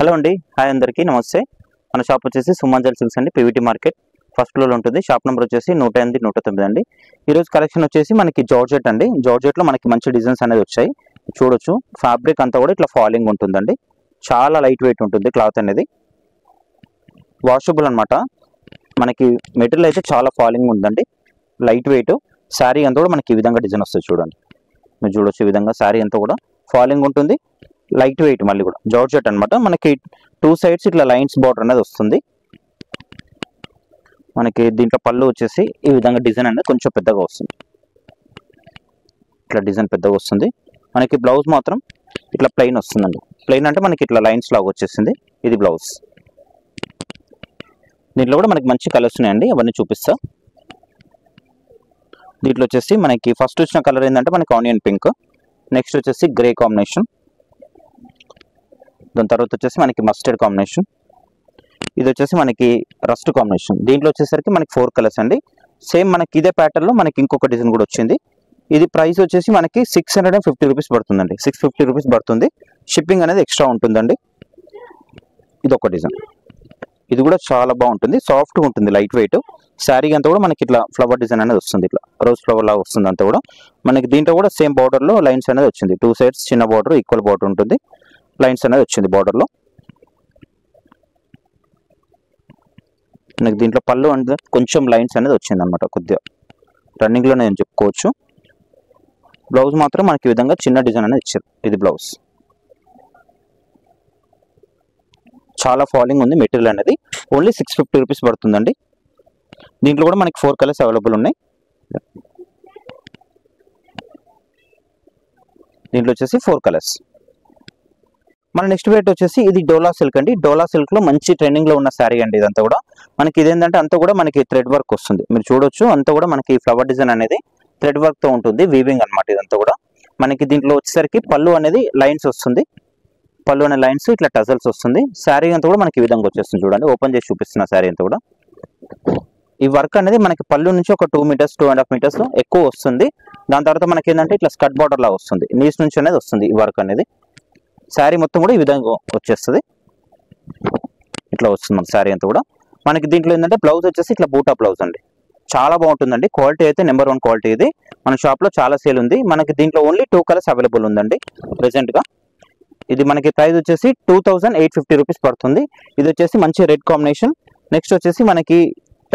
Hello అండి, hi అందరికీ నమస్తే. మన షాప్ వచ్చేసి సుమంజల్ సిల్క్స్ అండి, పీవీటీ మార్కెట్ ఫస్ట్ ఫ్లోర్లో ఉంటుంది. షాప్ నెంబర్ వచ్చేసి 108, 109 అండి. ఈరోజు కలెక్షన్ వచ్చేసి మనకి జార్జెట్ అండి. జార్జెట్లో మనకి మంచి డిజైన్స్ అనేది వచ్చాయి. చూడొచ్చు, ఫ్యాబ్రిక్ అంతా కూడా ఇట్లా ఫాలింగ్ ఉంటుందండి. చాలా లైట్ వెయిట్ ఉంటుంది క్లాత్ అనేది, వాషబుల్ అనమాట. మనకి మెటీరియల్ అయితే చాలా ఫాలింగ్ ఉందండి, లైట్ వెయిట్. శారీ అంతా కూడా మనకి ఈ విధంగా డిజైన్ వస్తుంది. చూడండి, మీరు చూడొచ్చు ఈ విధంగా శారీ అంతా కూడా ఫాలింగ్ ఉంటుంది, లైట్ వెయిట్. మళ్ళీ కూడా జార్జెట్ అనమాట. మనకి 2 సైడ్స్ ఇట్లా లైన్స్ బార్డర్ అనేది వస్తుంది. మనకి దీంట్లో పళ్ళు వచ్చేసి ఈ విధంగా డిజైన్ అనేది కొంచెం పెద్దగా వస్తుంది. ఇట్లా డిజైన్ పెద్దగా వస్తుంది. మనకి బ్లౌజ్ మాత్రం ఇట్లా ప్లెయిన్ వస్తుందండి. ప్లెయిన్ అంటే మనకి ఇట్లా లైన్స్ లాగా వచ్చేసింది. ఇది బ్లౌజ్. దీంట్లో కూడా మనకి మంచి కలర్స్ ఉన్నాయండి, అవన్నీ చూపిస్తా. దీంట్లో వచ్చేసి మనకి ఫస్ట్ వచ్చిన కలర్ ఏంటంటే మనకి ఆనియన్ పింక్, నెక్స్ట్ వచ్చేసి గ్రే కాంబినేషన్, దాని తర్వాత వచ్చేసి మనకి మస్టర్డ్ కాంబినేషన్, ఇది వచ్చేసి మనకి రస్ట్ కాంబినేషన్. దీంట్లో వచ్చేసరికి మనకి 4 కలర్స్ అండి. సేమ్ మనకి ఇదే ప్యాటర్న్లో మనకి ఇంకొక డిజైన్ కూడా వచ్చింది. ఇది ప్రైస్ వచ్చేసి మనకి 650 రూపీస్ పడుతుందండి. 650 రూపీస్ పడుతుంది. షిప్పింగ్ అనేది ఎక్స్ట్రా ఉంటుందండి. ఇది ఒక డిజైన్, ఇది కూడా చాలా బాగుంటుంది, సాఫ్ట్గా ఉంటుంది, లైట్ వెయిట్. శారీ అంతా కూడా మనకి ఇట్లా ఫ్లవర్ డిజైన్ అనేది వస్తుంది, ఇట్లా రోజ్ ఫ్లవర్ లాగా వస్తుంది అంతా కూడా. మనకి దీంట్లో కూడా సేమ్ బార్డర్లో లైన్స్ అనేది వచ్చింది. 2 సైడ్స్ చిన్న బార్డర్, ఈక్వల్ బార్డర్ ఉంటుంది, లైన్స్ అనేది వచ్చింది బార్డర్లో. మనకి దీంట్లో పళ్ళు అంటే కొంచెం లైన్స్ అనేది వచ్చింది అనమాట, కొద్దిగా రన్నింగ్లో నేను చెప్పుకోవచ్చు. బ్లౌజ్ మాత్రం మనకి ఈ విధంగా చిన్న డిజైన్ అనేది ఇచ్చారు. ఇది బ్లౌజ్. చాలా ఫాలింగ్ ఉంది మెటీరియల్ అనేది. ఓన్లీ 650 రూపీస్ పడుతుందండి. దీంట్లో కూడా మనకి 4 కలర్స్ అవైలబుల్ ఉన్నాయి. దీంట్లో వచ్చేసి 4 కలర్స్. మన నెక్స్ట్ వెరైటీ వచ్చేసి ఇది డోలా సిల్క్ అండి. డోలా సిల్క్ లో మంచి ట్రెండింగ్ లో ఉన్న శారీ అండి. ఇదంతా కూడా మనకి ఇదేంటంటే అంతా కూడా మనకి థ్రెడ్ వర్క్ వస్తుంది. మీరు చూడొచ్చు, అంతా కూడా మనకి ఫ్లవర్ డిజైన్ అనేది థ్రెడ్ వర్క్ తో ఉంటుంది, వీవింగ్ అనమాట. ఇదంతా కూడా మనకి దీంట్లో వచ్చేసరికి పళ్ళు అనేది లైన్స్ వస్తుంది. పళ్ళు అనే లైన్స్ ఇట్లా టజల్స్ వస్తుంది. శారీ అంతా కూడా మనకి ఈ విధంగా వచ్చేస్తుంది. చూడండి, ఓపెన్ చేసి చూపిస్తున్న శారీ అంతా కూడా. ఈ వర్క్ అనేది మనకి పళ్ళు నుంచి ఒక 2 మీటర్స్ 2.5 మీటర్స్ ఎక్కువ వస్తుంది. దాని తర్వాత మనకి ఏంటంటే ఇట్లా స్కర్ట్ బార్డర్ లాగా వస్తుంది, నీస్ నుంచి అనేది వస్తుంది ఈ వర్క్ అనేది. శారీ మొత్తం కూడా ఈ విధంగా వచ్చేస్తుంది, ఇట్లా వస్తుంది మన శారీ అంతా కూడా. మనకి దీంట్లో ఏంటంటే బ్లౌజ్ వచ్చేసి ఇట్లా బూటా బ్లౌజ్ అండి. చాలా బాగుంటుందండి, క్వాలిటీ అయితే నెంబర్ 1 క్వాలిటీ. ఇది మన షాప్లో చాలా సేల్ ఉంది. మనకి దీంట్లో ఓన్లీ 2 కలర్స్ అవైలబుల్ ఉందండి ప్రెసెంట్గా. ఇది మనకి ప్రైస్ వచ్చేసి 2850 రూపీస్ పడుతుంది. ఇది వచ్చేసి మంచి రెడ్ కాంబినేషన్. నెక్స్ట్ వచ్చేసి మనకి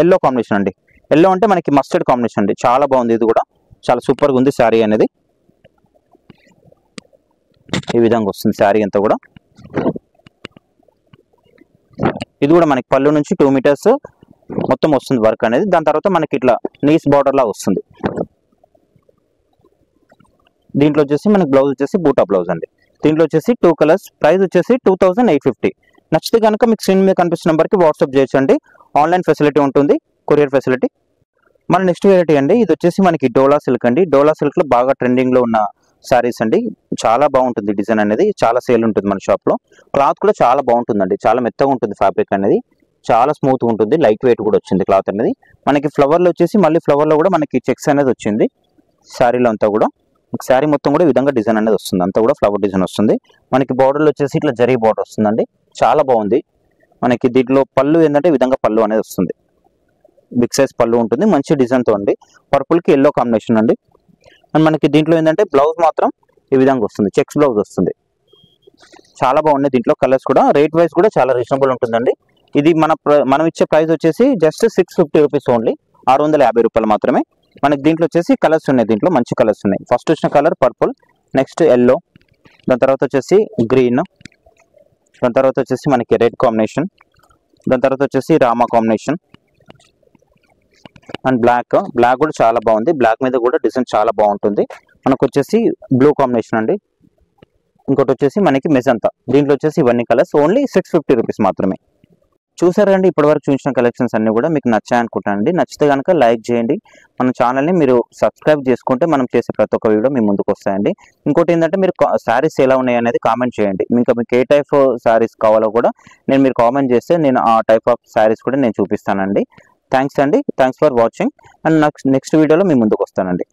ఎల్లో కాంబినేషన్ అండి. ఎల్లో అంటే మనకి మస్టర్డ్ కాంబినేషన్ అండి. చాలా బాగుంది, ఇది కూడా చాలా సూపర్గా ఉంది శారీ అనేది. ఈ విధంగా వస్తుంది శారీ అంతా కూడా. ఇది కూడా మనకి పళ్ళు నుంచి 2 మీటర్స్ మొత్తం వస్తుంది వర్క్ అనేది. దాని తర్వాత మనకి ఇట్లా నీస్ బార్డర్ లా వస్తుంది. దీంట్లో వచ్చేసి మనకి బ్లౌజ్ వచ్చేసి బూటా బ్లౌజ్ అండి. దీంట్లో వచ్చేసి 2 కలర్స్. ప్రైస్ వచ్చేసి 2850. నచ్చితే కనుక మీకు స్క్రీన్ మీద కనిపిస్తున్న నెంబర్కి వాట్సాప్ చేయొచ్చండి. ఆన్లైన్ ఫెసిలిటీ ఉంటుంది, కొరియర్ ఫెసిలిటీ. మన నెక్స్ట్ వెరైటీ అండి, ఇది వచ్చేసి మనకి డోలా సిల్క్ అండి. డోలా సిల్క్ లో బాగా ట్రెండింగ్ లో ఉన్న శారీస్ అండి. చాలా బాగుంటుంది డిజైన్ అనేది, చాలా సేల్ ఉంటుంది మన షాప్ లో. క్లాత్ కూడా చాలా బాగుంటుందండి, చాలా మెత్తగా ఉంటుంది ఫ్యాబ్రిక్ అనేది, చాలా స్మూత్ ఉంటుంది, లైట్ వెయిట్ కూడా వచ్చింది క్లాత్ అనేది. మనకి ఫ్లవర్ లో వచ్చేసి మళ్ళీ ఫ్లవర్ లో కూడా మనకి చెక్స్ అనేది వచ్చింది శారీలో అంతా కూడా. శారీ మొత్తం కూడా ఈ విధంగా డిజైన్ అనేది వస్తుంది, అంతా కూడా ఫ్లవర్ డిజైన్ వస్తుంది. మనకి బార్డర్లో వచ్చేసి ఇట్లా జరీ బార్డర్ వస్తుందండి, చాలా బాగుంది. మనకి దీంట్లో పళ్ళు ఏంటంటే ఈ విధంగా పళ్ళు అనేది వస్తుంది, బిగ్ సైజ్ పళ్ళు ఉంటుంది, మంచి డిజైన్తో అండి. పర్పుల్కి ఎల్లో కాంబినేషన్ అండి. అండ్ మనకి దీంట్లో ఏంటంటే బ్లౌజ్ మాత్రం ఈ విధంగా వస్తుంది, చెక్స్ బ్లౌజ్ వస్తుంది. చాలా బాగుంది. దీంట్లో కలర్స్ కూడా రేట్ వైజ్ కూడా చాలా రీజనబుల్ ఉంటుందండి. ఇది మనం ఇచ్చే ప్రైస్ వచ్చేసి జస్ట్ 650 రూపీస్ ఓన్లీ, 650 రూపాయలు మాత్రమే. మనకి దీంట్లో వచ్చేసి కలర్స్ ఉన్నాయి, దీంట్లో మంచి కలర్స్ ఉన్నాయి. ఫస్ట్ వచ్చిన కలర్ పర్పుల్, నెక్స్ట్ ఎల్లో, దాని తర్వాత వచ్చేసి గ్రీన్, దాని తర్వాత వచ్చేసి మనకి రెడ్ కాంబినేషన్, దాని తర్వాత వచ్చేసి Rama combination and black. Black కూడా చాలా బాగుంది, బ్లాక్ మీద కూడా డిజైన్ చాలా బాగుంటుంది. మనకు వచ్చేసి బ్లూ కాంబినేషన్ అండి. ఇంకోటి వచ్చేసి మనకి మెజంతా. దీంట్లో వచ్చేసి ఇవన్నీ కలర్స్ ఓన్లీ 650 రూపీస్ మాత్రమే. చూసారు కండి, ఇప్పటివరకు చూసిన కలెక్షన్స్ అన్ని కూడా మీకు నచ్చాయనుకుంటానండి. నచ్చితే కనుక లైక్ చేయండి. మన ఛానల్ని మీరు సబ్స్క్రైబ్ చేసుకుంటే మనం చేసే ప్రతి ఒక్క వీడియో మీ ముందుకు వస్తాయండి. ఇంకోటి ఏంటంటే మీరు శారీస్ ఎలా ఉన్నాయి అనేది కామెంట్ చేయండి. ఇంకా మీకు ఏ టైప్ శారీస్ కావాలో కూడా మీరు కామెంట్ చేస్తే నేను ఆ టైప్ ఆఫ్ శారీస్ కూడా నేను చూపిస్తానండి. థ్యాంక్స్ అండి, thanks for watching. And next వీడియోలో మీ ముందుకు వస్తానండి.